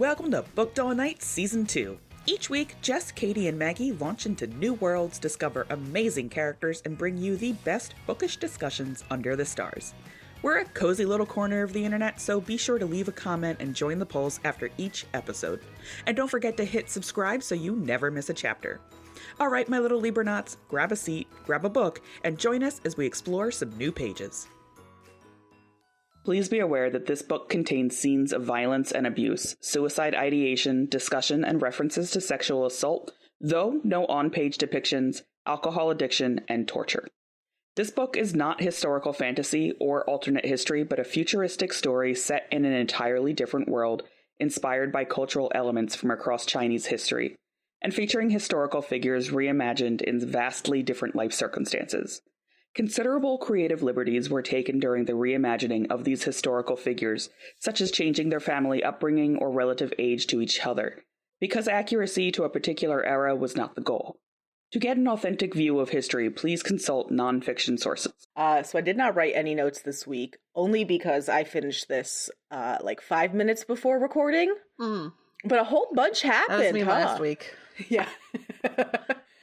Welcome to Booked All Night Season 2. Each week, Jess, Katie, and Maggie launch into new worlds, discover amazing characters, and bring you the best bookish discussions under the stars. We're a cozy little corner of the internet, so be sure to leave a comment and join the polls after each episode. And don't forget to hit subscribe so you never miss a chapter. Alright, my little Libranauts, grab a seat, grab a book, and join us as we explore some new pages. Please be aware that this book contains scenes of violence and abuse, suicide ideation, discussion, and references to sexual assault, though no on-page depictions, alcohol addiction, and torture. This book is not historical fantasy or alternate history, but a futuristic story set in an entirely different world, inspired by cultural elements from across Chinese history, and featuring historical figures reimagined in vastly different life circumstances. Considerable creative liberties were taken during the reimagining of these historical figures, such as changing their family upbringing or relative age to each other, because accuracy to a particular era was not the goal. To get an authentic view of history, please consult non-fiction sources. So I did not write any notes this week, only because I finished this like 5 minutes before recording. But a whole bunch happened. That was me last week. Yeah.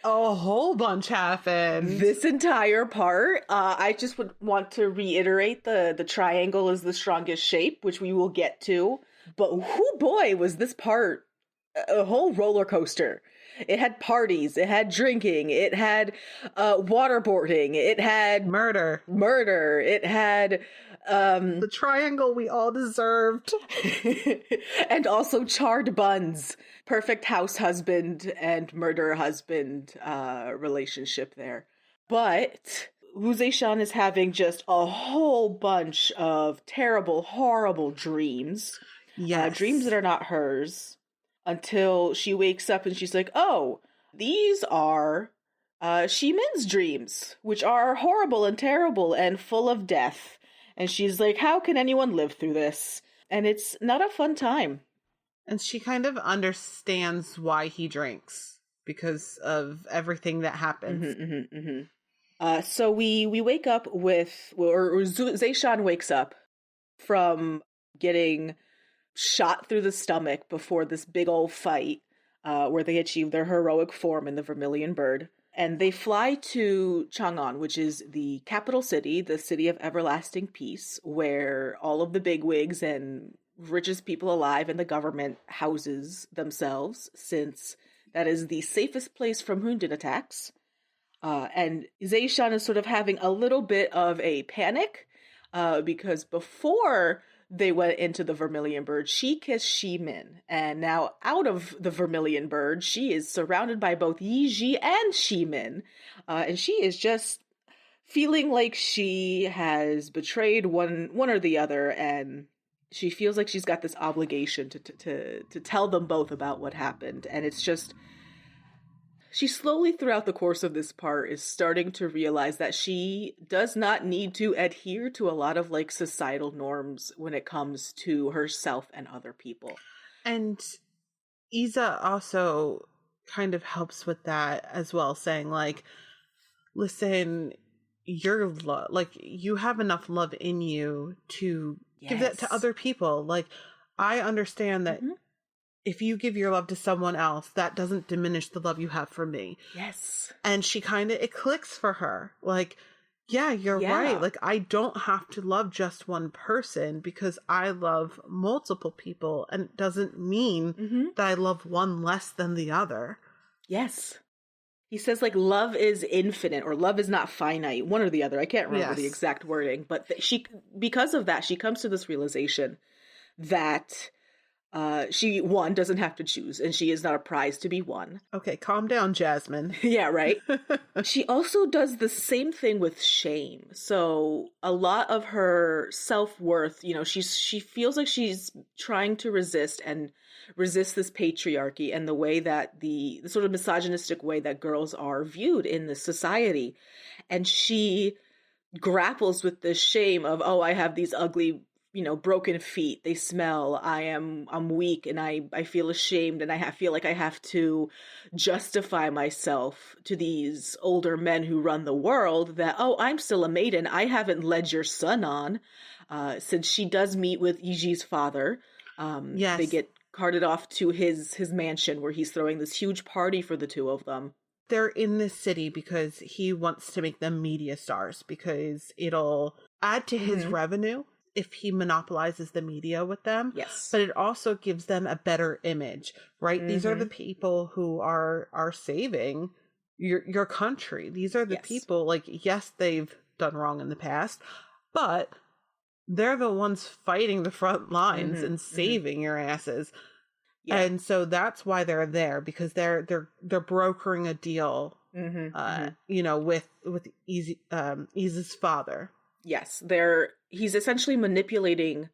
A whole bunch happened. This entire part, I just would want to reiterate the triangle is the strongest shape, which we will get to. But whoo boy, was this part a whole roller coaster. It had parties, it had drinking, it had waterboarding, it had murder, it had the triangle we all deserved. And also charred buns. Perfect house husband and murder husband relationship there. But Wu Zeishan is having just a whole bunch of terrible, horrible dreams. Yes. Dreams that are not hers. Until she wakes up and she's like, oh, these are Ximin's dreams, which are horrible and terrible and full of death. And she's like, how can anyone live through this? And it's not a fun time. And she kind of understands why he drinks because of everything that happens. So we wake up with, or Zeishan wakes up from getting shot through the stomach before this big old fight where they achieve their heroic form in the Vermilion Bird. And they fly to Chang'an, which is the capital city, the city of everlasting peace, where all of the bigwigs and richest people alive in the government houses themselves, since that is the safest place from Hundin attacks. And Zeishan is sort of having a little bit of a panic because before they went into the Vermilion Bird, she kissed Ximin, and now out of the Vermilion Bird, she is surrounded by both Yiji and Ximin, and she is just feeling like she has betrayed one or the other, and she feels like she's got this obligation to tell them both about what happened, and it's just... She slowly throughout the course of this part is starting to realize that she does not need to adhere to a lot of like societal norms when it comes to herself and other people. And Isa also kind of helps with that as well, saying like, listen, you're like, you have enough love in you to give that to other people. Like, I understand that if you give your love to someone else, that doesn't diminish the love you have for me. Yes. And she kind of, it clicks for her. Like, yeah, you're right. Like, I don't have to love just one person because I love multiple people. And it doesn't mean that I love one less than the other. Yes. He says, like, love is infinite or love is not finite. One or the other. I can't remember the exact wording. But because of that, she comes to this realization that... she, one, doesn't have to choose, and she is not a prize to be won. Okay, calm down, Jasmine. Yeah, right? She also does the same thing with shame. So a lot of her self-worth, you know, she feels like she's trying to resist this patriarchy and the way that the sort of misogynistic way that girls are viewed in this society. And she grapples with the shame of, oh, I have these ugly, you know, broken feet, they smell, I'm weak, and I feel ashamed, and I feel like I have to justify myself to these older men who run the world that, oh, I'm still a maiden, I haven't led your son on, since she does meet with Yiji's father. They get carted off to his mansion where he's throwing this huge party for the two of them. They're in this city because he wants to make them media stars, because it'll add to his revenue if he monopolizes the media with them. Yes. But it also gives them a better image, right? These are the people who are saving your country. These are the people, like, yes, they've done wrong in the past, but they're the ones fighting the front lines and saving your asses. Yeah. And so that's why they're there, because they're brokering a deal, you know, with Iza's father. Yes, he's essentially manipulating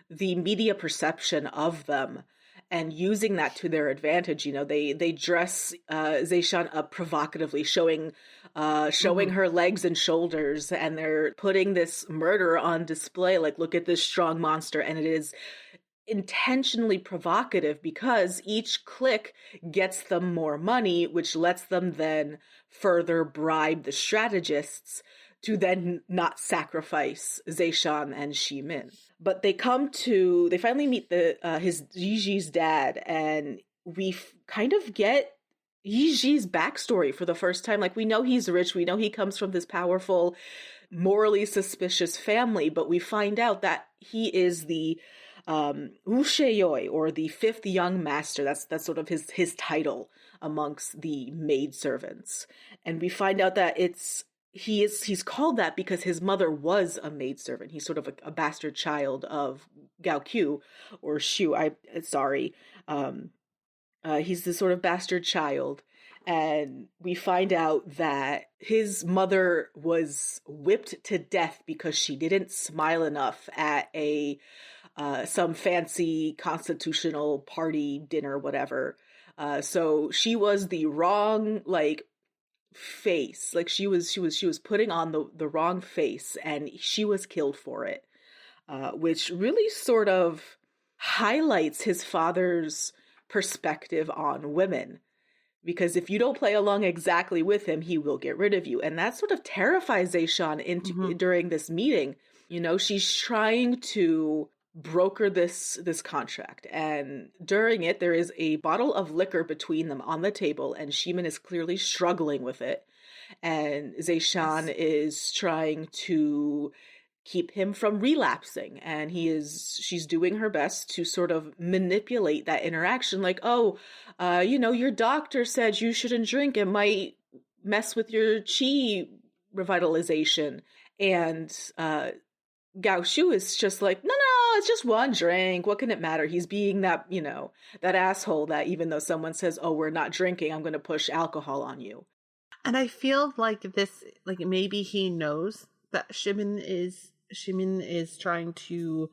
the media perception of them and using that to their advantage. You know, they dress Zeshan up provocatively, showing her legs and shoulders, and they're putting this murderer on display. Like, look at this strong monster, and it is intentionally provocative because each click gets them more money, which lets them then further bribe the strategists to then not sacrifice Zeshan and Ximin. But they finally meet his Yiji's dad, and we kind of get Yiji's backstory for the first time. Like, we know he's rich, we know he comes from this powerful, morally suspicious family, but we find out that he is the Wusheyoi, or the fifth young master. That's sort of his title amongst the maidservants. And we find out that he's called that because his mother was a maidservant. He's sort of a bastard child of Gao Q, or Shu. He's this sort of bastard child. And we find out that his mother was whipped to death because she didn't smile enough at some fancy constitutional party dinner, whatever. So she was the wrong, like, face. Like, she was putting on the wrong face, and she was killed for it, which really sort of highlights his father's perspective on women. Because if you don't play along exactly with him, he will get rid of you. And that sort of terrifies Zeshan during this meeting. You know, she's trying to broker this contract. And during it, there is a bottle of liquor between them on the table, and Ximin is clearly struggling with it. And Zeshan is trying to keep him from relapsing. And she's doing her best to sort of manipulate that interaction. Like, you know, your doctor said you shouldn't drink. It might mess with your chi revitalization. And Gao Shu is just like, no, it's just one drink. What can it matter? He's being that, you know, that asshole that even though someone says, oh, we're not drinking, I'm going to push alcohol on you. And I feel like maybe he knows that Ximin is trying to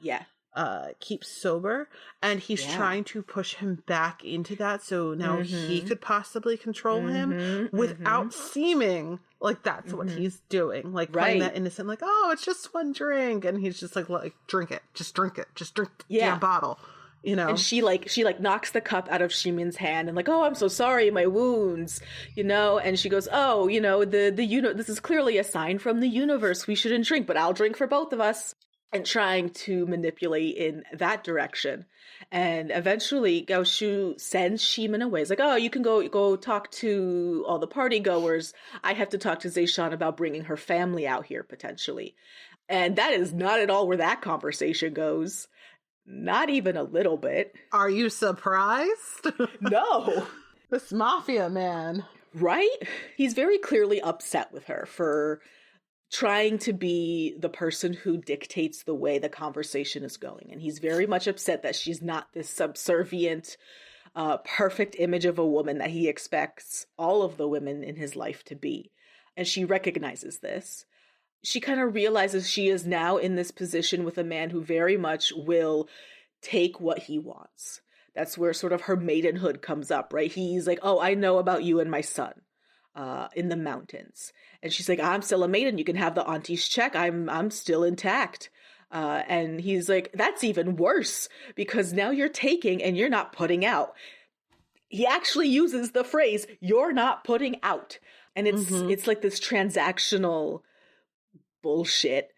keep sober, and he's trying to push him back into that, so now he could possibly control him without seeming like that's what he's doing, like playing that innocent, like, oh, it's just one drink, and he's just like drink it, just drink the damn bottle, you know. And she knocks the cup out of Ximin's hand and like, oh, I'm so sorry, my wounds, you know. And she goes, oh, you know, this is clearly a sign from the universe, we shouldn't drink, but I'll drink for both of us. And trying to manipulate in that direction. And eventually Gao Shu sends Ximin away. It's like, oh, you can go talk to all the party goers. I have to talk to Zeshan about bringing her family out here potentially. And that is not at all where that conversation goes. Not even a little bit. Are you surprised? No. This mafia man. Right? He's very clearly upset with her for trying to be the person who dictates the way the conversation is going. And he's very much upset that she's not this subservient, perfect image of a woman that he expects all of the women in his life to be. And she recognizes this. She kind of realizes she is now in this position with a man who very much will take what he wants. That's where sort of her maidenhood comes up, right? He's like, oh, I know about you and my son in the mountains. And she's like, I'm still a maiden. You can have the auntie's check. I'm still intact. And he's like, that's even worse because now you're taking and you're not putting out. He actually uses the phrase, you're not putting out. And it's like this transactional bullshit.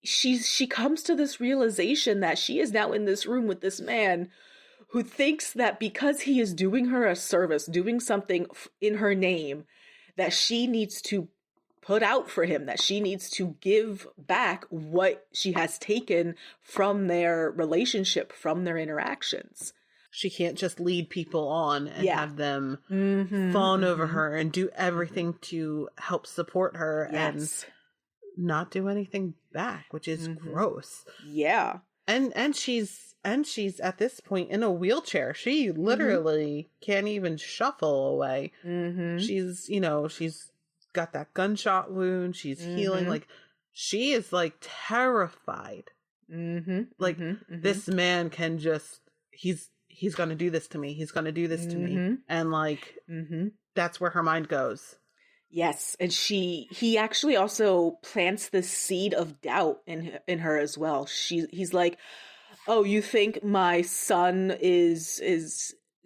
She comes to this realization that she is now in this room with this man who thinks that because he is doing her a service, doing something in her name, that she needs to put out for him, that she needs to give back what she has taken from their relationship, from their interactions. She can't just lead people on and have them Mm-hmm, fawn over her and do everything to help support her and not do anything back, which is gross. Yeah. And she's at this point in a wheelchair. She literally can't even shuffle away. She's, you know, she's got that gunshot wound. She's healing. Like, she is like terrified. Like, this man can just, he's going to do this to me. He's going to do this to me. And like, that's where her mind goes. Yes. And he actually also plants this seed of doubt in her as well. He's like, oh, you think my son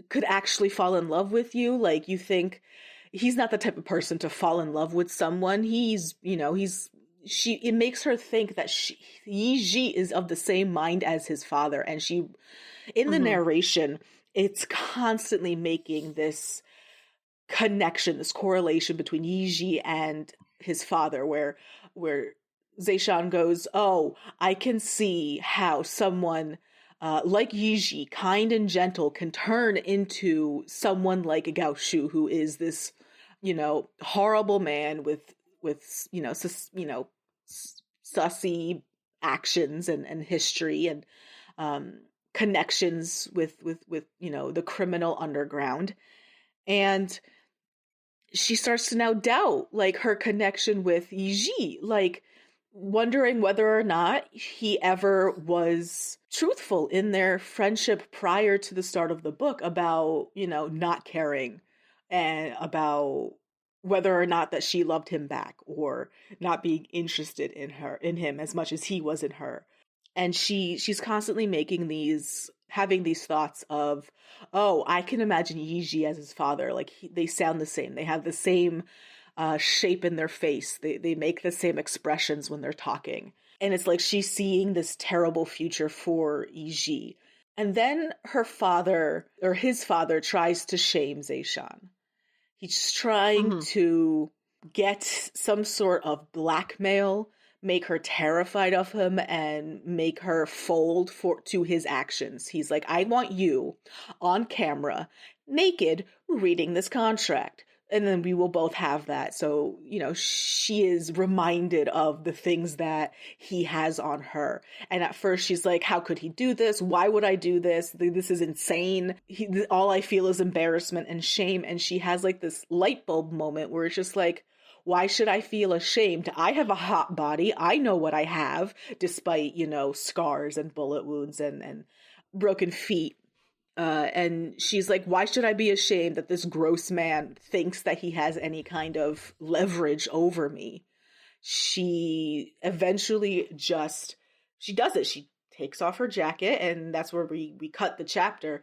could actually fall in love with you? Like, you think he's not the type of person to fall in love with someone. It makes her think that Yi is of the same mind as his father. And in the narration, it's constantly making this connection, this correlation between Yi and his father, where Zeishan goes, oh, I can see how someone like Yi, kind and gentle, can turn into someone like Gao Shu, who is this, you know, horrible man with sussy actions and history and connections with you know, the criminal underground. And she starts to now doubt, like, her connection with Yi, like, wondering whether or not he ever was truthful in their friendship prior to the start of the book about, you know, not caring, and about whether or not that she loved him back, or not being interested in him as much as he was in her. And she's constantly having these thoughts of, oh, I can imagine Yi as his father. Like, they sound the same. They have the same shape in their face. They make the same expressions when they're talking. And it's like she's seeing this terrible future for Yi. And then his father tries to shame Zeishan. He's trying to get some sort of blackmail, make her terrified of him, and make her fold to his actions. He's like, I want you on camera, naked, reading this contract. And then we will both have that. So, you know, she is reminded of the things that he has on her. And at first she's like, how could he do this? Why would I do this? This is insane. All I feel is embarrassment and shame. And she has like this light bulb moment where it's just like, why should I feel ashamed? I have a hot body. I know what I have, despite, you know, scars and bullet wounds and broken feet. And she's like, why should I be ashamed that this gross man thinks that he has any kind of leverage over me? She eventually she does it. She takes off her jacket, and that's where we cut the chapter.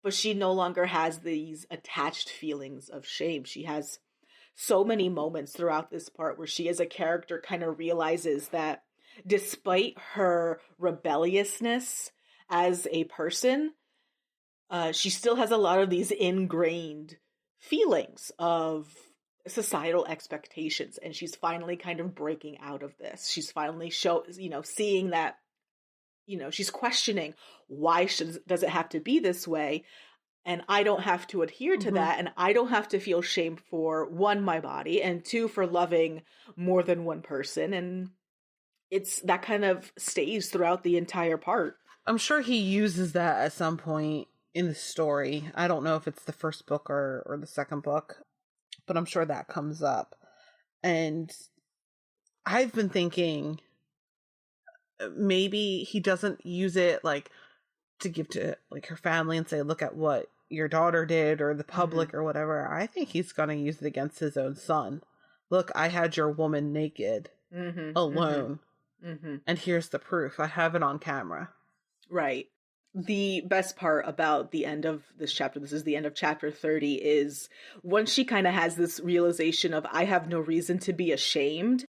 But she no longer has these attached feelings of shame. She has so many moments throughout this part where she as a character kind of realizes that despite her rebelliousness as a person, she still has a lot of these ingrained feelings of societal expectations, and she's finally kind of breaking out of this. She's finally seeing that, you know, she's questioning, why does it have to be this way? And I don't have to adhere to that, and I don't have to feel shame for, one, my body, and two, for loving more than one person. And it's that kind of stays throughout the entire part. I'm sure he uses that at some point in the story. I don't know if it's the first book or the second book, but I'm sure that comes up. And I've been thinking maybe he doesn't use it like to give to like her family and say, look at what your daughter did, or the public or whatever. I think he's going to use it against his own son. Look, I had your woman naked alone. And here's the proof. I have it on camera. Right. The best part about the end of this chapter, this is the end of chapter 30, is once she kind of has this realization of, I have no reason to be ashamed.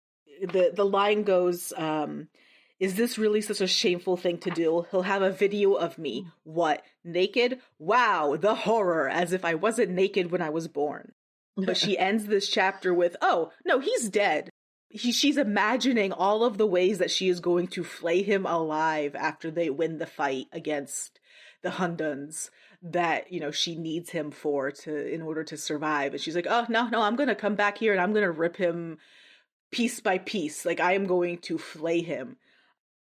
The line goes, Is this really such a shameful thing to do? He'll have a video of me. What? Naked? Wow, the horror, as if I wasn't naked when I was born. But she ends this chapter with, oh, no, he's dead. She's imagining all of the ways that she is going to flay him alive after they win the fight against the Hunduns that, you know, she needs him for in order to survive. And she's like, oh, no, I'm going to come back here and I'm going to rip him piece by piece. Like, I am going to flay him.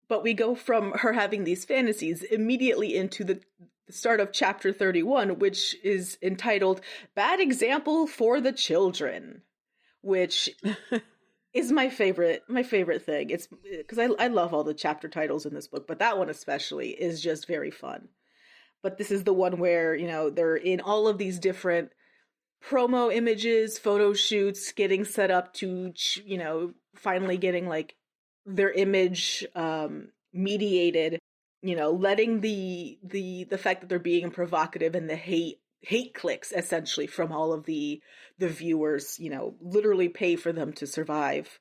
But we go from her having these fantasies immediately into the start of chapter 31, which is entitled Bad Example for the Children, which is my favorite thing. It's because I love all the chapter titles in this book, but that one especially is just very fun. But this is the one where, you know, they're in all of these different promo images, photo shoots, getting set up to, you know, finally getting like their image mediated, you know, letting the fact that they're being provocative and the hate clicks essentially from all of the viewers, you know, literally pay for them to survive.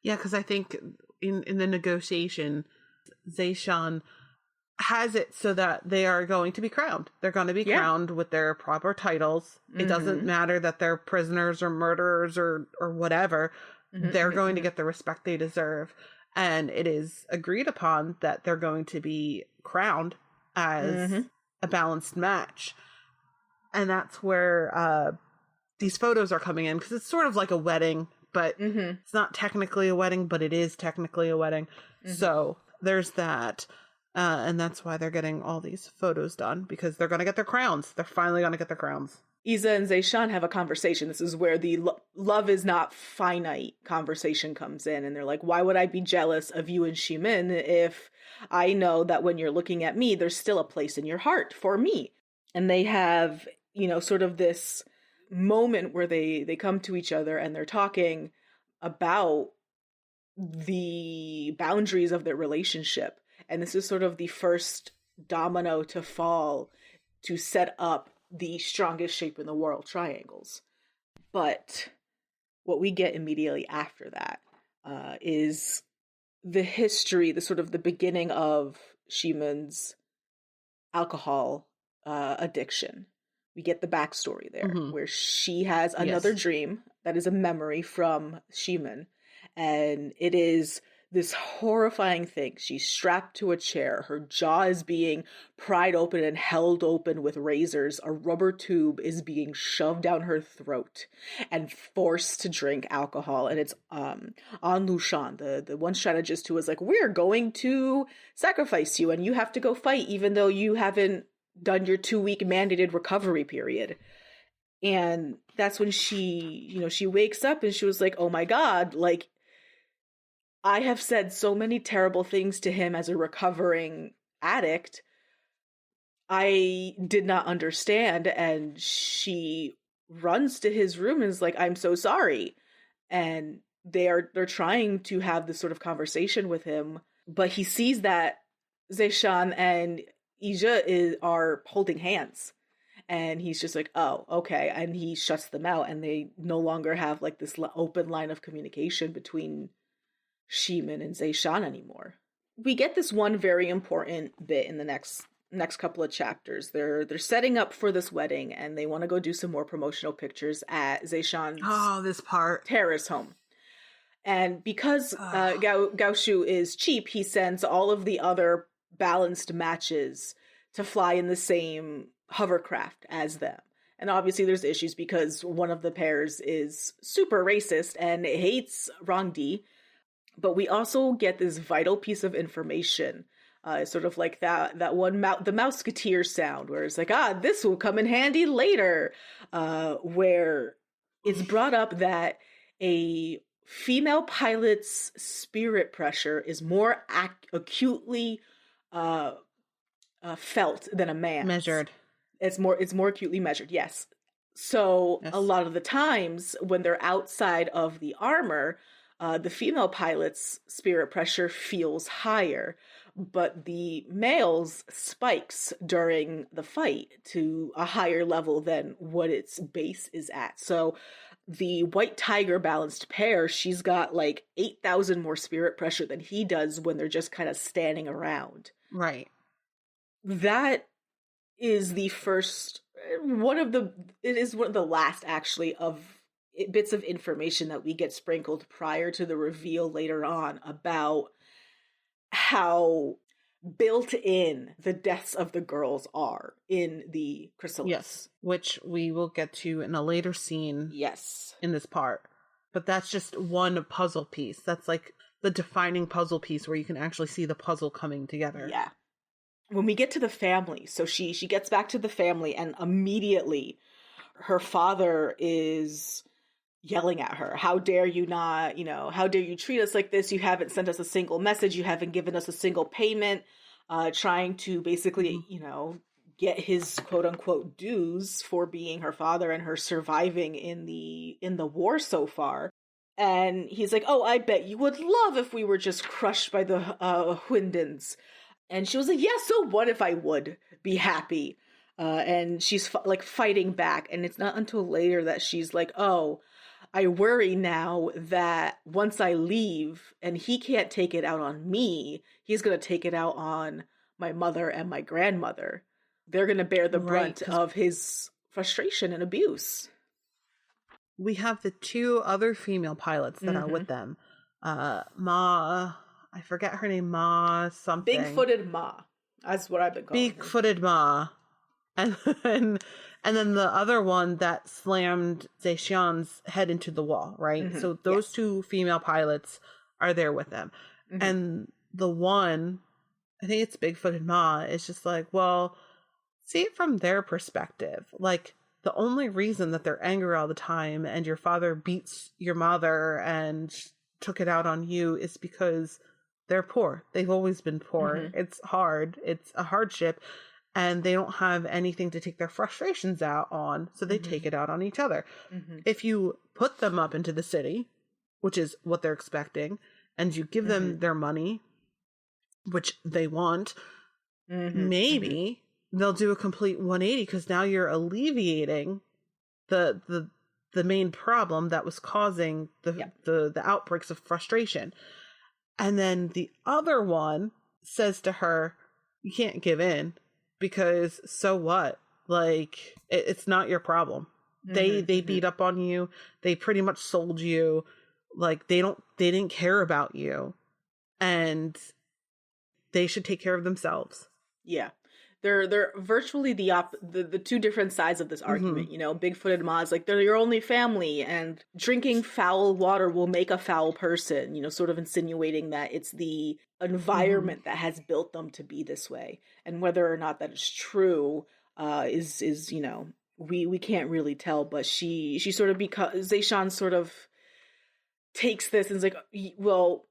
Yeah, because I think in the negotiation, Zishan has it so that they are going to be crowned. They're going to be crowned with their proper titles. It doesn't matter that they're prisoners or murderers or whatever. They're going to get the respect they deserve. And it is agreed upon that they're going to be crowned as a balanced match. And that's where these photos are coming in, because it's sort of like a wedding, but it's not technically a wedding, but it is technically a wedding. So there's that. And that's why they're getting all these photos done, because they're going to get their crowns. They're finally going to get their crowns. Isa and Zishan have a conversation. This is where the love is not finite conversation comes in. And they're like, why would I be jealous of you and Ximin if I know that when you're looking at me, there's still a place in your heart for me? And they have, you know, sort of this moment where they come to each other and they're talking about the boundaries of their relationship. And this is sort of the first domino to fall to set up the strongest shape in the world triangles. But what we get immediately after that is the history, the sort of the beginning of Ximin's alcohol addiction. We get the backstory there, where she has another dream that is a memory from Ximin, and it is this horrifying thing. She's strapped to a chair. Her jaw is being pried open and held open with razors. A rubber tube is being shoved down her throat and forced to drink alcohol. And it's An Lushan, the one strategist who was like, we're going to sacrifice you and you have to go fight even though you haven't done your 2-week mandated recovery period. And that's when she wakes up and she was like, oh my God, like, I have said so many terrible things to him as a recovering addict. I did not understand. And she runs to his room and is like, I'm so sorry. And they're trying to have this sort of conversation with him, but he sees that Zishan and Ija are holding hands. And he's just like, oh, okay. And he shuts them out, and they no longer have like this open line of communication between Ximin and Zishan anymore. We get this one very important bit in the next couple of chapters. They're setting up for this wedding, and they want to go do some more promotional pictures at Zishan's this part terrace home. And because Gao Shu is cheap, he sends all of the other balanced matches to fly in the same hovercraft as them. And obviously there's issues because one of the pairs is super racist and hates Rangdi. But we also get this vital piece of information, sort of like that one, the Mouseketeer sound, where it's like, this will come in handy later, where it's brought up that a female pilot's spirit pressure is more acutely felt than a man's. measured. It's more acutely measured, yes. So yes. A lot of the times when they're outside of the armor, the female pilot's spirit pressure feels higher, but the male's spikes during the fight to a higher level than what its base is at. So the white tiger balanced pair, she's got like 8,000 more spirit pressure than he does when they're just kind of standing around. Right. That is the first, it is one of the last actually of bits of information that we get sprinkled prior to the reveal later on about how built in the deaths of the girls are in the chrysalis. Yes, which we will get to in a later scene. Yes. In this part. But that's just one puzzle piece. That's like the defining puzzle piece where you can actually see the puzzle coming together. Yeah. When we get to the family, so she gets back to the family and immediately her father is yelling at her. How dare you not, how dare you treat us like this? You haven't sent us a single message. You haven't given us a single payment, trying to basically, get his quote unquote dues for being her father and her surviving in the war so far. And he's like, oh, I bet you would love if we were just crushed by the Huyndens. And she was like, yeah, so what if I would be happy? And she's fighting back. And it's not until later that she's like, oh, I worry now that once I leave and he can't take it out on me, he's going to take it out on my mother and my grandmother. They're going to bear the brunt of his frustration and abuse. We have the two other female pilots that are with them. Ma, I forget her name, Ma something. Big-footed Ma. That's what I've been calling her. Big-footed Ma. And then the other one that slammed Zhexian's head into the wall, right? Mm-hmm. So those two female pilots are there with them. Mm-hmm. And the one, I think it's Big-footed Ma, is just like, well, see it from their perspective. Like, the only reason that they're angry all the time and your father beats your mother and took it out on you is because they're poor. They've always been poor. Mm-hmm. It's hard. It's a hardship. And they don't have anything to take their frustrations out on, so they take it out on each other. Mm-hmm. If you put them up into the city, which is what they're expecting, and you give them their money, which they want, maybe they'll do a complete 180 because now you're alleviating the main problem that was causing the outbreaks of frustration. And then the other one says to her, you can't give in. Because so what? Like, it's not your problem. They beat up on you. They pretty much sold you. Like, they didn't care about you. And they should take care of themselves. Yeah. They're virtually the two different sides of this argument, Big-footed Ma's like, they're your only family, and drinking foul water will make a foul person, sort of insinuating that it's the environment that has built them to be this way. And whether or not that is true is we can't really tell, but she sort of, because Zhexian sort of takes this and is like, well,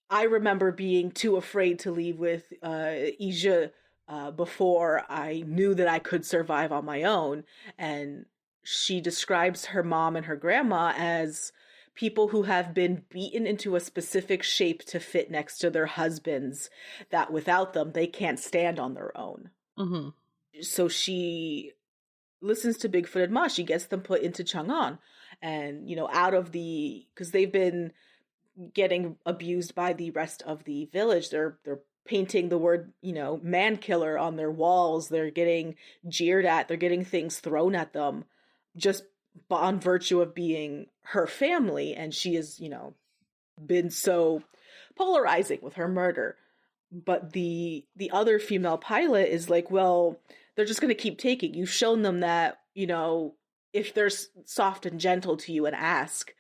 I remember being too afraid to leave with Ija before I knew that I could survive on my own. And she describes her mom and her grandma as people who have been beaten into a specific shape to fit next to their husbands, that without them, they can't stand on their own. Mm-hmm. So she listens to Big-footed Ma. She gets them put into Chang'an. And, out of because they've been getting abused by the rest of the village. They're painting the word, man killer on their walls. They're getting jeered at. They're getting things thrown at them just on virtue of being her family. And she has, been so polarizing with her murder. But the other female pilot is like, well, they're just going to keep taking. You've shown them that, if they're soft and gentle to you and ask,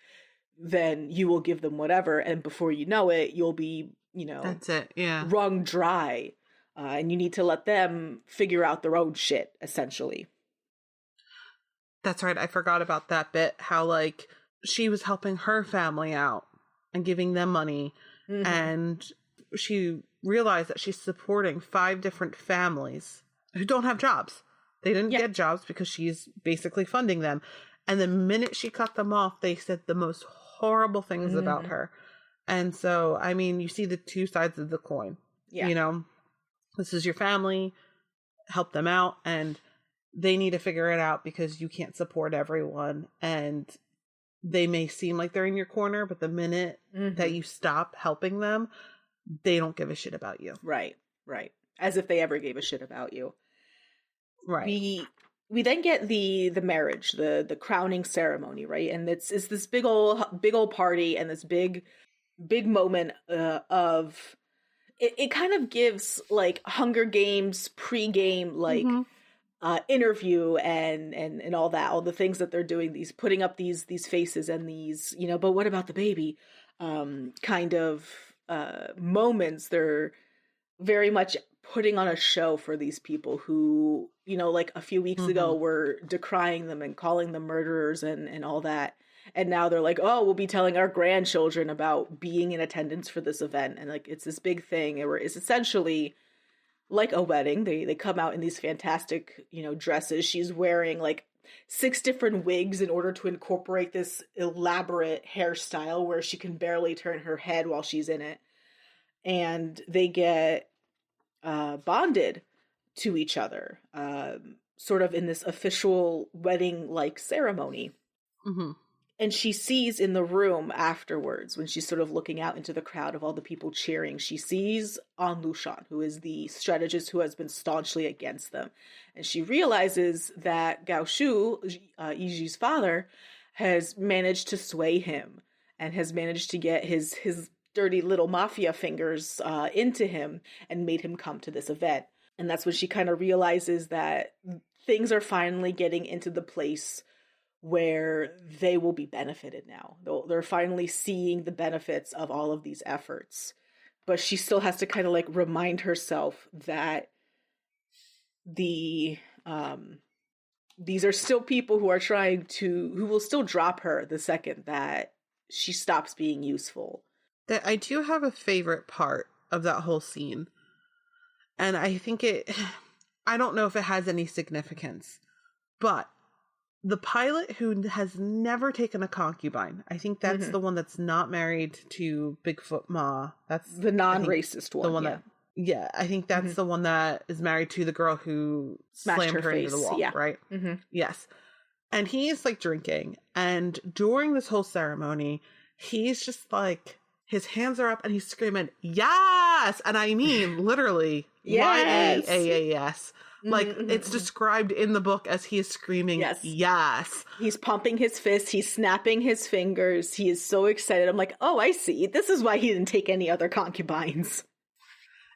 then you will give them whatever. And before you know it, you'll be, that's it. Yeah. wrung dry. And you need to let them figure out their own shit, essentially. That's right. I forgot about that bit. How, like, she was helping her family out and giving them money. Mm-hmm. And she realized that she's supporting 5 different families who don't have jobs. They didn't get jobs because she's basically funding them. And the minute she cut them off, they said the most horrible things about her. And so, I mean, you see the two sides of the coin. Yeah. This is your family, help them out, and they need to figure it out because you can't support everyone. And they may seem like they're in your corner, but the minute that you stop helping them, they don't give a shit about you. Right. As if they ever gave a shit about you. Right. We then get the marriage, the crowning ceremony, right? And it's this big old party and this big moment of it kind of gives like Hunger Games pre-game like interview and all that, all the things that they're doing, these putting up these faces and these, you know, but what about the baby kind of moments. They're very much putting on a show for these people who, you know, like a few weeks ago were decrying them and calling them murderers and all that. And now they're like, oh, we'll be telling our grandchildren about being in attendance for this event. And like, it's this big thing where it's essentially like a wedding. They come out in these fantastic, you know, dresses. She's wearing like 6 different wigs in order to incorporate this elaborate hairstyle where she can barely turn her head while she's in it. And they get bonded to each other, sort of in this official wedding-like ceremony. And she sees in the room afterwards, when she's sort of looking out into the crowd of all the people cheering, she sees An Lushan, who is the strategist who has been staunchly against them. And she realizes that Gao Shu, Yiji's father, has managed to sway him and has managed to get his dirty little mafia fingers into him and made him come to this event. And that's when she kind of realizes that things are finally getting into the place where they will be benefited now. They're finally seeing the benefits of all of these efforts. But she still has to kind of like remind herself that these are still people who will still drop her the second that she stops being useful. I do have a favorite part of that whole scene. And I think I don't know if it has any significance, but the pilot who has never taken a concubine, I think that's the one that's not married to Bigfoot Ma. That's the non-racist one. The one I think that's the one that is married to the girl who slammed her into the wall, right? Yes. And he's like drinking. And during this whole ceremony, he's just like, his hands are up and he's screaming, yes! And I mean, literally, yes! Y-A-A-S. Like, it's described in the book as he is screaming, yes. He's pumping his fist. He's snapping his fingers. He is so excited. I'm like, oh, I see. This is why he didn't take any other concubines.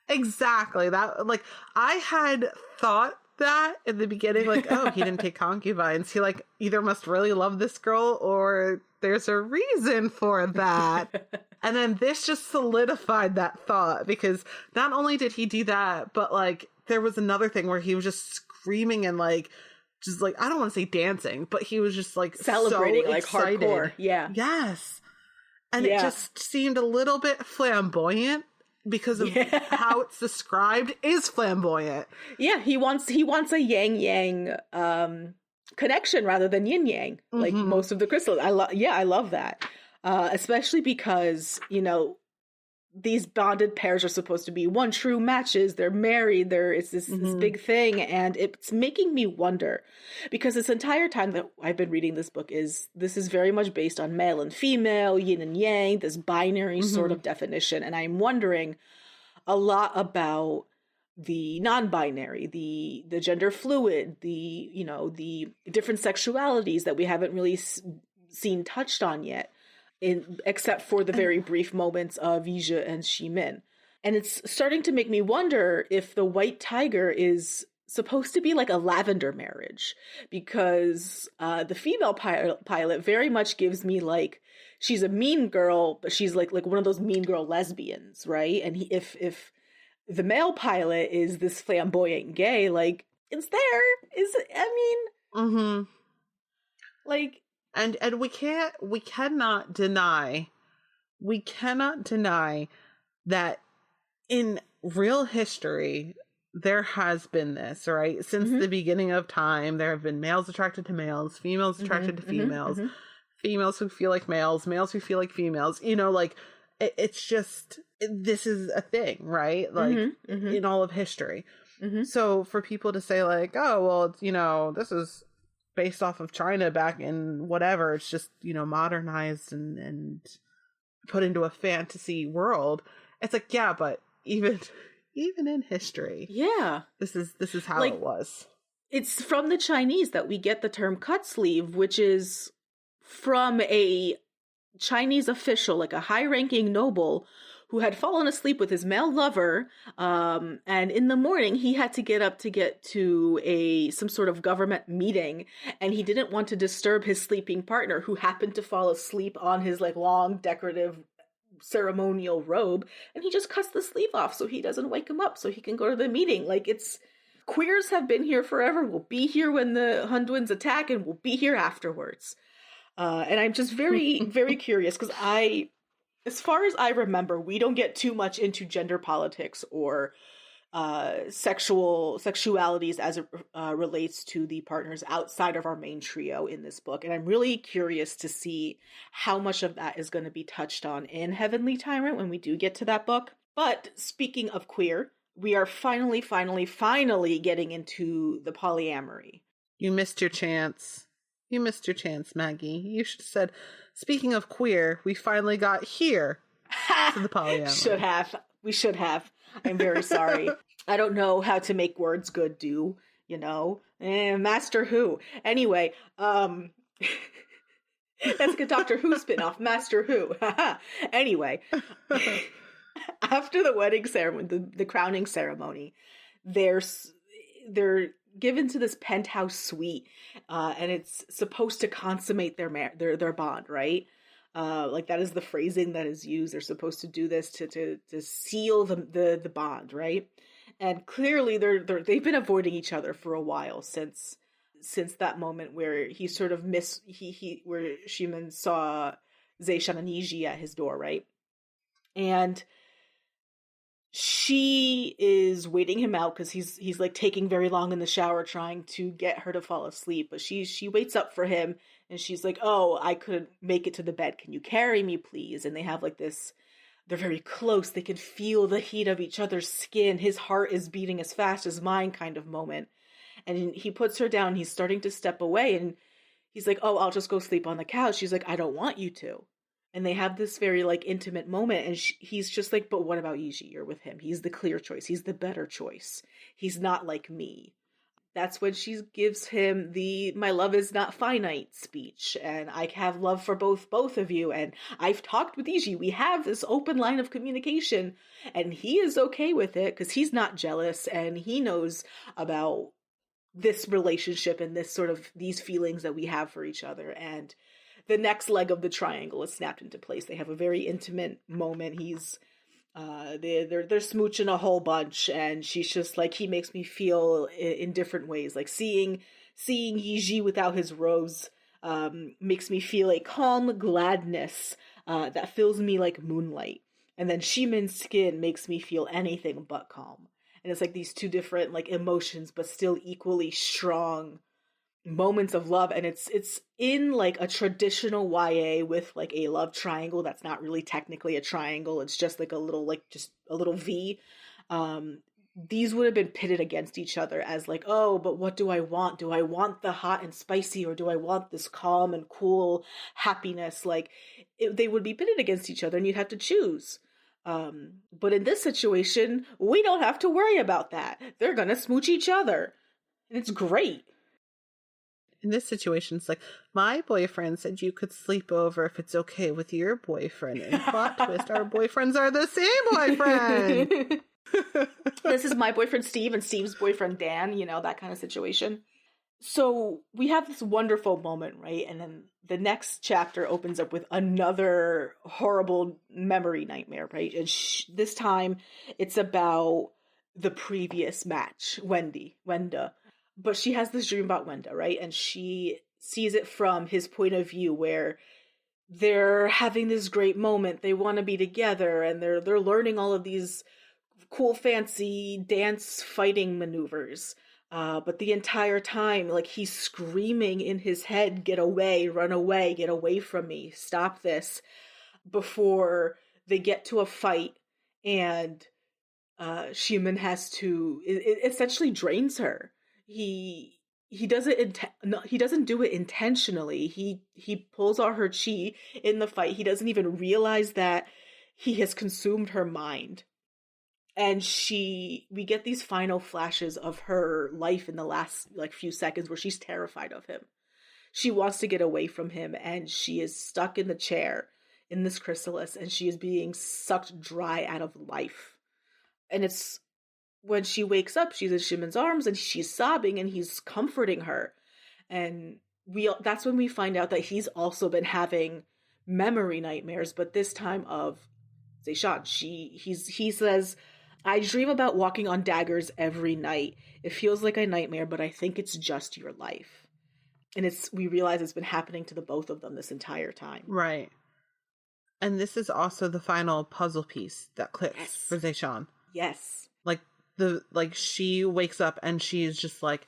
Exactly. That, like, I had thought that in the beginning, like, oh, he didn't take concubines. He, like, either must really love this girl or there's a reason for that. And then this just solidified that thought, because not only did he do that, but, like, there was another thing where he was just screaming and like, just like, I don't want to say dancing, but he was just like celebrating, so like excited. Hardcore. Yeah. Yes. And it just seemed a little bit flamboyant because of how it's described is flamboyant. Yeah. He wants a yang connection rather than yin yang, like most of the crystals. I love that. Especially because, you know, these bonded pairs are supposed to be one true matches. They're married. It's this big thing. And it's making me wonder, because this entire time that I've been reading this book this is very much based on male and female, yin and yang, this binary sort of definition. And I'm wondering a lot about the non-binary, the gender fluid, the different sexualities that we haven't really seen touched on yet. Except for the very brief moments of Yizhi and Ximin. And it's starting to make me wonder if the White Tiger is supposed to be like a lavender marriage, because the female pilot very much gives me like, she's a mean girl, but she's like one of those mean girl lesbians, right? And if the male pilot is this flamboyant gay, like, it's like, And we cannot deny that in real history, there has been this, right? Since the beginning of time, there have been males attracted to males, females attracted to females, females who feel like males, males who feel like females, you know, like it's just, this is a thing, right? Like in all of history. So for people to say like, oh, well, you know, this is based off of China back in whatever. It's just, modernized and put into a fantasy world. It's like, yeah, but even in history, yeah, this is how it was. It's from the Chinese that we get the term cut sleeve, which is from a Chinese official, like a high-ranking noble, who had fallen asleep with his male lover, and in the morning he had to get up to get to some sort of government meeting, and he didn't want to disturb his sleeping partner, who happened to fall asleep on his long decorative ceremonial robe, and he just cuts the sleeve off so he doesn't wake him up so he can go to the meeting. Queers have been here forever. We'll be here when the Hunduins attack, and we'll be here afterwards. And I'm just very, very curious, because as far as I remember, we don't get too much into gender politics or sexualities as it relates to the partners outside of our main trio in this book. And I'm really curious to see how much of that is going to be touched on in Heavenly Tyrant when we do get to that book. But speaking of queer, we are finally getting into the polyamory. You missed your chance. You missed your chance, Maggie. You should have said, speaking of queer, we finally got here to the polyamory. We should have. I'm very sorry. I don't know how to make words good do, Master Who. Anyway, that's a Doctor Who spinoff, Master Who. Anyway, after the wedding ceremony, the crowning ceremony, they're given to this penthouse suite, and it's supposed to consummate their bond, right? That is the phrasing that is used. They're supposed to do this to seal the bond, right? And clearly they've been avoiding each other for a while since that moment where he sort of where Ximen saw Zeishan and Yiji at his door, right? And she is waiting him out because he's taking very long in the shower trying to get her to fall asleep. But she waits up for him, and she's like, "Oh, I couldn't make it to the bed. Can you carry me, please?" And they have this, they're very close. They can feel the heat of each other's skin. His heart is beating as fast as mine kind of moment. And he puts her down. He's starting to step away, and he's like, "Oh, I'll just go sleep on the couch." She's like, "I don't want you to." And they have this very intimate moment, and he's just like, "But what about Yiji? You're with him. He's the clear choice. He's the better choice. He's not like me." That's when she gives him the "my love is not finite" speech, and I have love for both of you, and I've talked with Yiji. We have this open line of communication, and he is okay with it because he's not jealous, and he knows about this relationship and these feelings that we have for each other. And the next leg of the triangle is snapped into place. They have a very intimate moment. They're smooching a whole bunch, and she's just he makes me feel in different ways. Seeing Yiji without his robes makes me feel a calm gladness that fills me like moonlight. And then Ximen's skin makes me feel anything but calm. And it's these two different emotions, but still equally strong moments of love. And it's in a traditional YA with a love triangle that's not really technically a triangle. It's just a little just a little V. These would have been pitted against each other as oh, but what do I want? Do I want the hot and spicy, or do I want this calm and cool happiness? They would be pitted against each other, and you'd have to choose. But in this situation, we don't have to worry about that. They're gonna smooch each other, and it's great. In this situation, it's my boyfriend said you could sleep over if it's okay with your boyfriend. And plot twist, our boyfriends are the same boyfriend. This is my boyfriend Steve and Steve's boyfriend Dan, that kind of situation. So we have this wonderful moment, right? And then the next chapter opens up with another horrible memory nightmare, right? And this time it's about the previous match, Wenda. But she has this dream about Wenda, right? And she sees it from his point of view, where they're having this great moment. They want to be together, and they're learning all of these cool, fancy dance fighting maneuvers. But the entire time, he's screaming in his head, "Get away, run away, get away from me, stop this," before they get to a fight, and Ximen has to, it essentially drains her. He he doesn't he doesn't do it intentionally. He pulls out her chi in the fight. He doesn't even realize that he has consumed her mind. And we get these final flashes of her life in the last like few seconds where she's terrified of him. She wants to get away from him, and she is stuck in the chair in this chrysalis, and she is being sucked dry out of life. And it's when she wakes up, she's in Shimon's arms and she's sobbing, and he's comforting her. And that's when we find out that he's also been having memory nightmares, but this time of Zeishan. He says, I dream about walking on daggers every night. It feels like a nightmare, but I think it's just your life. And we realize it's been happening to the both of them this entire time. Right. And this is also the final puzzle piece that clicks for Zeishan. Yes. Like she wakes up and she's just like,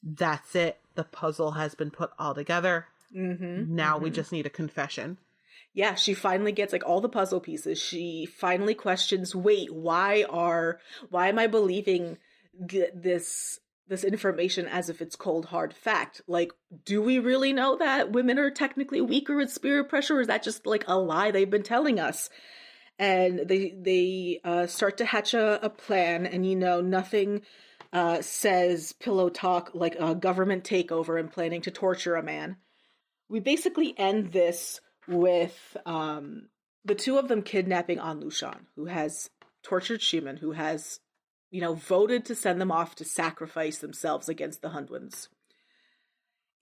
that's it. The puzzle has been put all together. Now we just need a confession. Yeah, she finally gets like all the puzzle pieces. She finally questions, wait, why am I believing this information as if it's cold hard fact? Like, do we really know that women are technically weaker with spirit pressure, or is that just like a lie they've been telling us? And they start to hatch a plan, and nothing says pillow talk like a government takeover and planning to torture a man. We basically end this with the two of them kidnapping An Lushan, who has tortured Shimon, who has, voted to send them off to sacrifice themselves against the Hunwins.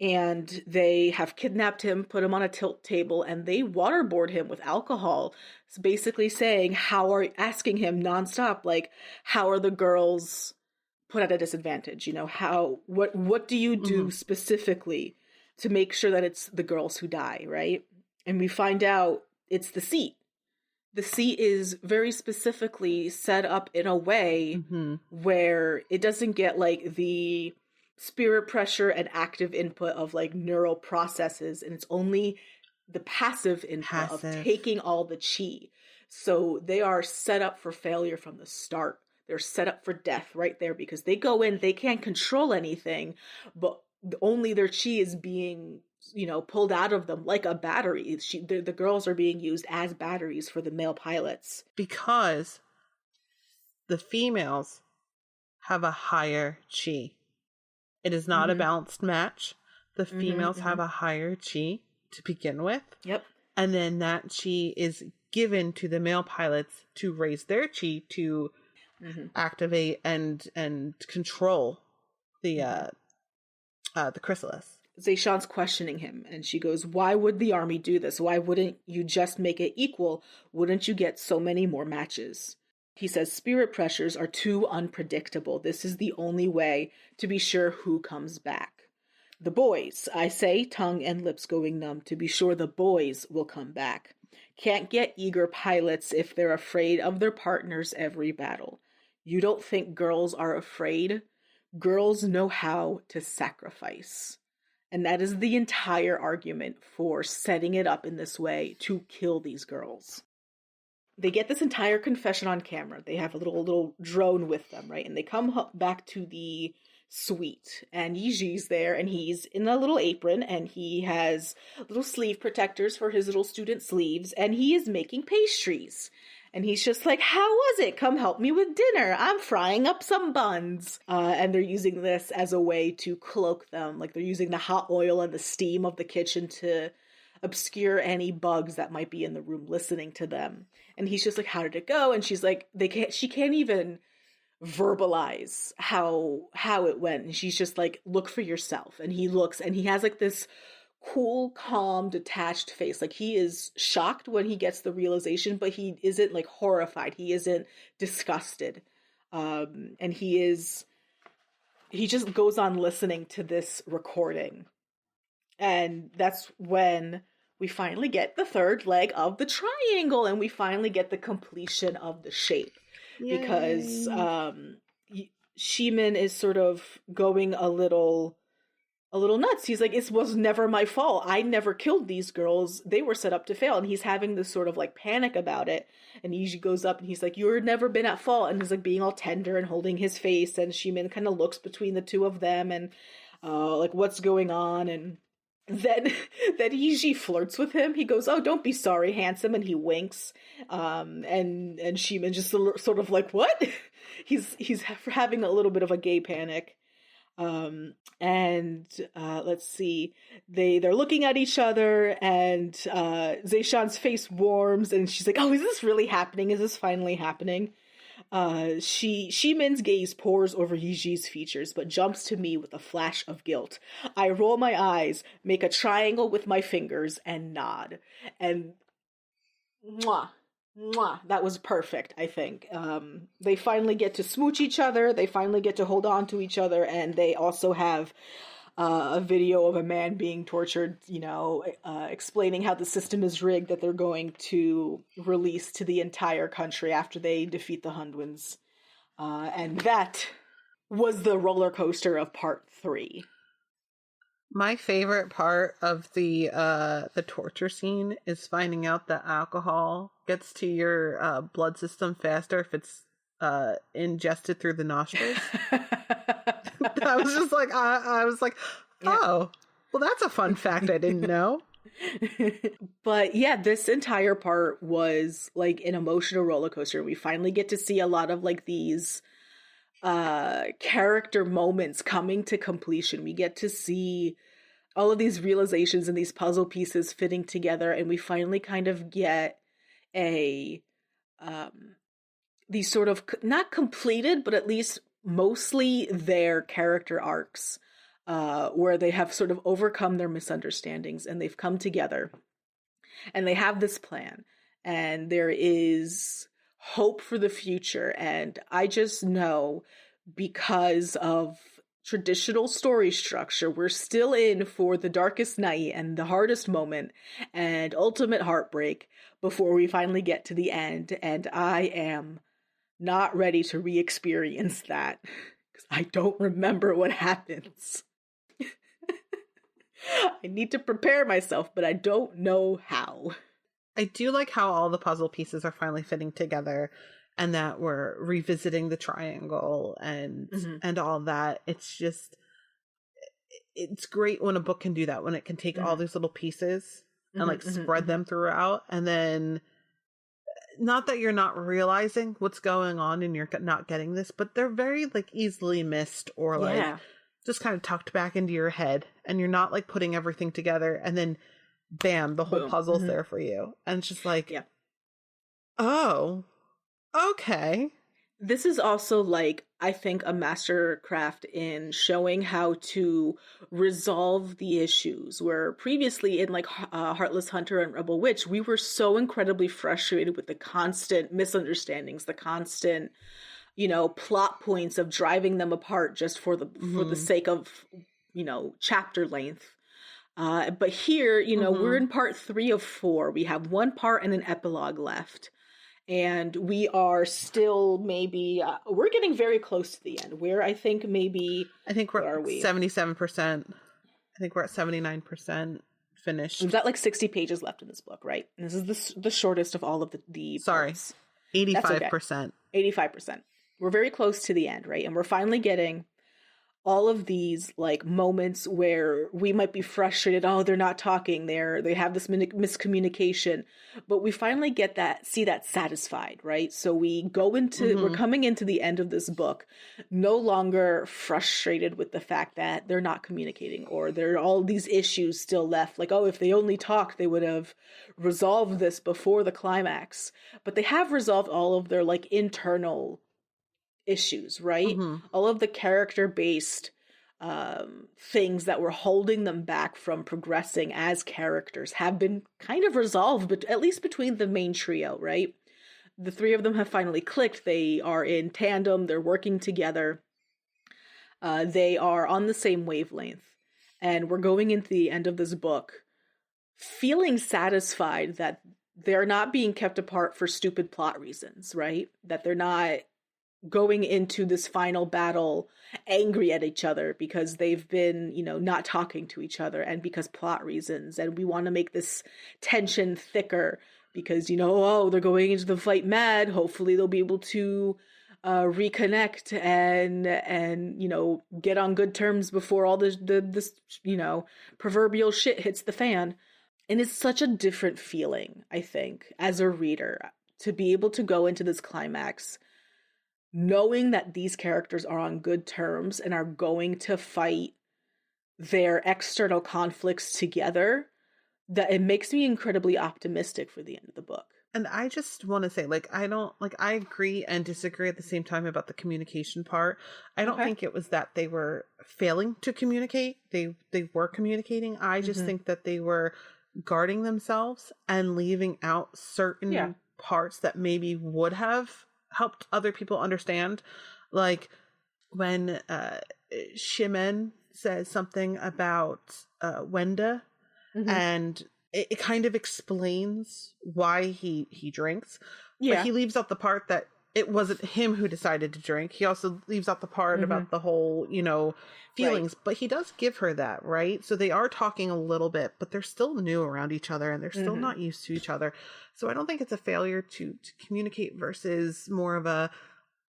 And they have kidnapped him, put him on a tilt table, and they waterboard him with alcohol. It's basically saying, asking him nonstop, like, how are the girls put at a disadvantage? What do you do specifically to make sure that it's the girls who die, right? And we find out it's the seat. The seat is very specifically set up in a way where it doesn't get like the spirit pressure and active input of like neural processes, and it's only the passive input of taking all the chi. So they are set up for failure from the start. They're set up for death right there, because they go in, they can't control anything, but only their chi is being pulled out of them like a battery. The girls are being used as batteries for the male pilots. Because the females have a higher chi. It is not a balanced match. The females have a higher chi to begin with. Yep. And then that chi is given to the male pilots to raise their chi to activate and control the chrysalis. Zeishan's questioning him, and she goes, why would the army do this? Why wouldn't you just make it equal? Wouldn't you get so many more matches? He says, spirit pressures are too unpredictable. This is the only way to be sure who comes back. The boys, I say, tongue and lips going numb, to be sure the boys will come back. Can't get eager pilots if they're afraid of their partners every battle. You don't think girls are afraid? Girls know how to sacrifice. And that is the entire argument for setting it up in this way to kill these girls. They get this entire confession on camera. They have a little drone with them, right? And they come back to the suite, and Yiji's there, and he's in a little apron, and he has little sleeve protectors for his little student sleeves, and he is making pastries. And he's just like, how was it? Come help me with dinner. I'm frying up some buns. And they're using this as a way to cloak them. Like, they're using the hot oil and the steam of the kitchen to obscure any bugs that might be in the room listening to them. And he's just like, how did it go? And she's like, she can't even verbalize how it went. And she's just like, look for yourself. And he looks, and he has like this cool, calm, detached face. Like, he is shocked when he gets the realization, but he isn't like horrified. He isn't disgusted. And he just goes on listening to this recording. And that's when we finally get the third leg of the triangle, and we finally get the completion of the shape. Yay. Because Shimon is sort of going a little nuts. He's like, it was never my fault. I never killed these girls. They were set up to fail. And he's having this sort of like panic about it. And he goes up and he's like, you've never been at fault. And he's like being all tender and holding his face. And Shimon kind of looks between the two of them. And like what's going on. And then Yiji flirts with him. He goes, "Oh, don't be sorry, handsome," and he winks. And Xiran just sort of like, what? He's having a little bit of a gay panic. Let's see, they're looking at each other, and Zhe-shan's face warms, and she's like, "Oh, is this really happening? Is this finally happening?" Xiran's gaze pores over Yiji's features, but jumps to me with a flash of guilt. I roll my eyes, make a triangle with my fingers, and nod. And mwah, mwah, that was perfect, I think. They finally get to smooch each other, they finally get to hold on to each other, and they also have a video of a man being tortured, explaining how the system is rigged that they're going to release to the entire country after they defeat the Hunwins. And that was the roller coaster of part 3. My favorite part of the torture scene is finding out that alcohol gets to your blood system faster if it's ingested through the nostrils. I was just like, I was like, oh, well, that's a fun fact I didn't know. But yeah, this entire part was like an emotional roller coaster. We finally get to see a lot of like these character moments coming to completion. We get to see all of these realizations and these puzzle pieces fitting together, and we finally kind of get these sort of not completed, but at least mostly their character arcs, where they have sort of overcome their misunderstandings and they've come together and they have this plan and there is hope for the future. And I just know, because of traditional story structure, we're still in for the darkest night and the hardest moment and ultimate heartbreak before we finally get to the end. And I am not ready to re-experience that because I don't remember what happens. I need to prepare myself, but I don't know how. I do like how all the puzzle pieces are finally fitting together, and that we're revisiting the triangle and all that. It's just, it's great when a book can do that, when it can take all these little pieces and like spread them throughout, and then not that you're not realizing what's going on and you're not getting this, but they're very like easily missed or like just kind of tucked back into your head, and you're not like putting everything together, and then bam, the whole puzzle's there for you. And it's just like, oh, okay. This is also like, I think, a mastercraft in showing how to resolve the issues, where previously in like Heartless Hunter and Rebel Witch, we were so incredibly frustrated with the constant misunderstandings, the constant, plot points of driving them apart just for the sake of, chapter length. But here, we're in part 3 of 4. We have one part and an epilogue left. And we are still maybe, we're getting very close to the end, where I think we're at 77%. I think we're at 79% finished. We've got like 60 pages left in this book, right? And this is the shortest of all of the Sorry, parts. 85%. Okay. 85%. We're very close to the end, right? And we're finally getting all of these like moments where we might be frustrated. Oh, they're not talking. They have this miscommunication, but we finally see that satisfied, right? So we go into, we're coming into the end of this book, no longer frustrated with the fact that they're not communicating, or there are all these issues still left. Like, oh, if they only talked, they would have resolved this before the climax, but they have resolved all of their like internal issues, right? All of the character-based things that were holding them back from progressing as characters have been kind of resolved, but at least between the main trio, right? The 3 of them have finally clicked. They are in tandem. They're working together. They are on the same wavelength. And we're going into the end of this book feeling satisfied that they're not being kept apart for stupid plot reasons, right? That they're not going into this final battle angry at each other because they've been, not talking to each other, and because plot reasons. And we want to make this tension thicker because, they're going into the fight mad. Hopefully they'll be able to reconnect and get on good terms before all this proverbial shit hits the fan. And it's such a different feeling, I think, as a reader, to be able to go into this climax knowing that these characters are on good terms and are going to fight their external conflicts together, that it makes me incredibly optimistic for the end of the book. And I just want to say, I agree and disagree at the same time about the communication part. I don't think it was that they were failing to communicate. They were communicating. I just think that they were guarding themselves and leaving out certain parts that maybe would have helped other people understand. Like when Shimen says something about Wenda, and it kind of explains why he drinks. Yeah. But he leaves out the part that it wasn't him who decided to drink. He also leaves out the part about the whole, feelings. Right. But he does give her that, right? So they are talking a little bit, but they're still new around each other and they're still not used to each other. So I don't think it's a failure to communicate versus more of a,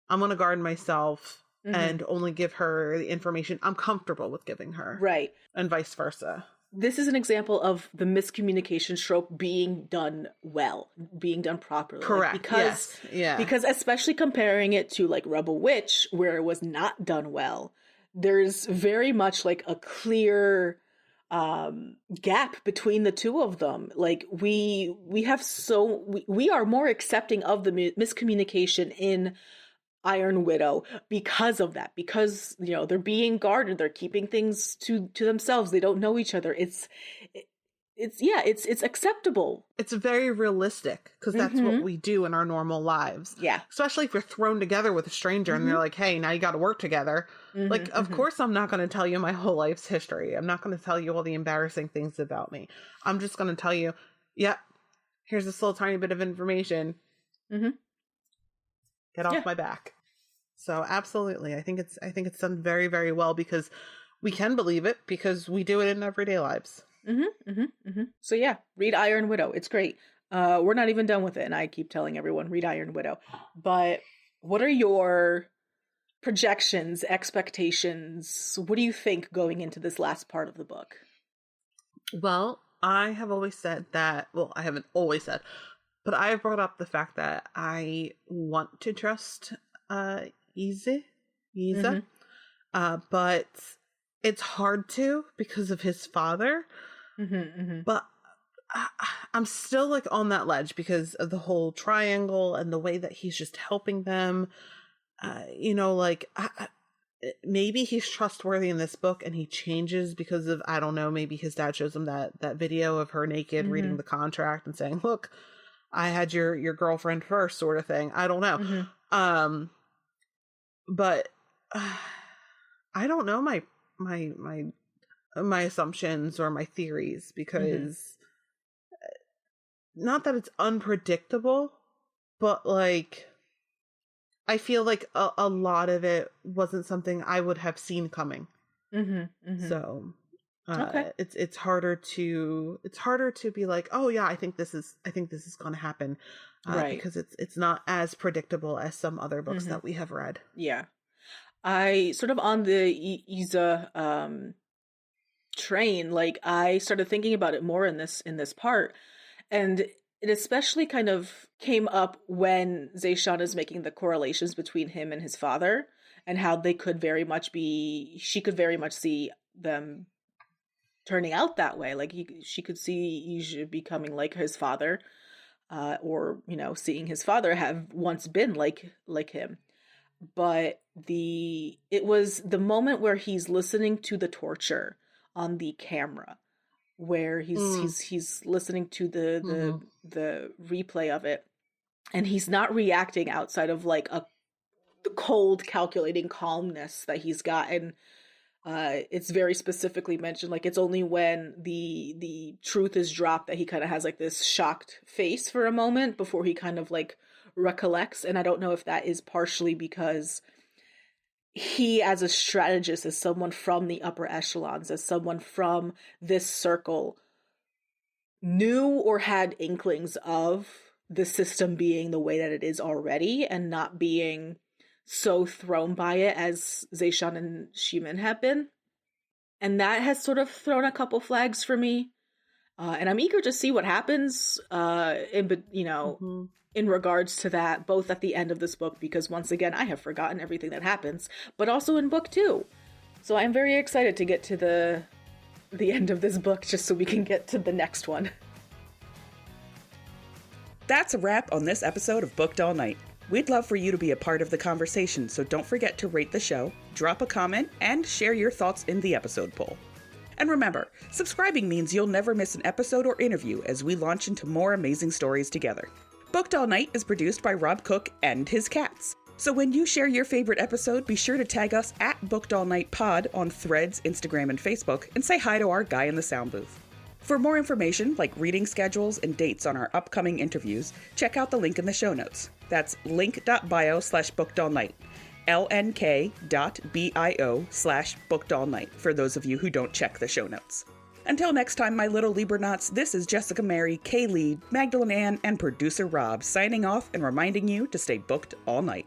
I'm going to guard myself and only give her the information I'm comfortable with giving her. Right. And vice versa. This is an example of the miscommunication trope being done well, being done properly. Correct. Because especially comparing it to like Rebel Witch, where it was not done well, there's very much like a clear gap between the two of them. Like we are more accepting of the miscommunication in Iron Widow because of that, because they're being guarded, they're keeping things to themselves, they don't know each other. It's acceptable. It's very realistic because that's what we do in our normal lives. Yeah, especially if you're thrown together with a stranger and they're like, hey, now you got to work together. Like, of course I'm not going to tell you my whole life's history. I'm not going to tell you all the embarrassing things about me. I'm just going to tell you, here's this little tiny bit of information. Get off my back. So absolutely. I think it's done very, very well because we can believe it because we do it in everyday lives. So yeah, read Iron Widow. It's great. We're not even done with it. And I keep telling everyone, read Iron Widow. But what are your projections, expectations? What do you think going into this last part of the book? Well, I have always said that, I haven't always said, but I have brought up the fact that I want to trust Iza, but it's hard to because of his father. But I'm still like on that ledge because of the whole triangle and the way that he's just helping them. Maybe he's trustworthy in this book and he changes because of, I don't know, maybe his dad shows him that video of her naked reading the contract and saying, look, I had your girlfriend first, sort of thing. I don't know. But I don't know my assumptions or my theories because not that it's unpredictable, but like I feel like a lot of it wasn't something I would have seen coming. So it's harder to be like, oh yeah, I think this is going to happen, right? Because it's not as predictable as some other books that we have read. Yeah, I sort of on the Iza train. Like I started thinking about it more in this part, and it especially kind of came up when Zeshan is making the correlations between him and his father, and how they could very much be. She could very much see them turning out that way. Like she could see Ija becoming like his father, or seeing his father have once been like him. But it was the moment where he's listening to the torture on the camera, where he's listening to the replay of it, and he's not reacting outside of like the cold, calculating calmness that he's got. And it's very specifically mentioned, like it's only when the truth is dropped that he kind of has like this shocked face for a moment before he kind of like recollects. And I don't know if that is partially because he, as a strategist, as someone from the upper echelons, as someone from this circle, knew or had inklings of the system being the way that it is already and not being so thrown by it as Zeishan and Ximin have been. And that has sort of thrown a couple flags for me. And I'm eager to see what happens, in regards to that, both at the end of this book, because once again, I have forgotten everything that happens, but also in book 2. So I'm very excited to get to the end of this book, just so we can get to the next one. That's a wrap on this episode of Booked All Night. We'd love for you to be a part of the conversation, so don't forget to rate the show, drop a comment, and share your thoughts in the episode poll. And remember, subscribing means you'll never miss an episode or interview as we launch into more amazing stories together. Booked All Night is produced by Rob Cook and his cats. So when you share your favorite episode, be sure to tag us at Booked All Night Pod on Threads, Instagram, and Facebook, and say hi to our guy in the sound booth. For more information, like reading schedules and dates on our upcoming interviews, check out the link in the show notes. That's link.bio/bookedallnight. lnk.bio/bookedallnight for those of you who don't check the show notes. Until next time, my little Libernauts, this is Jessica Mary, Leigh, Magdalyn Ann, and producer Rob signing off and reminding you to stay booked all night.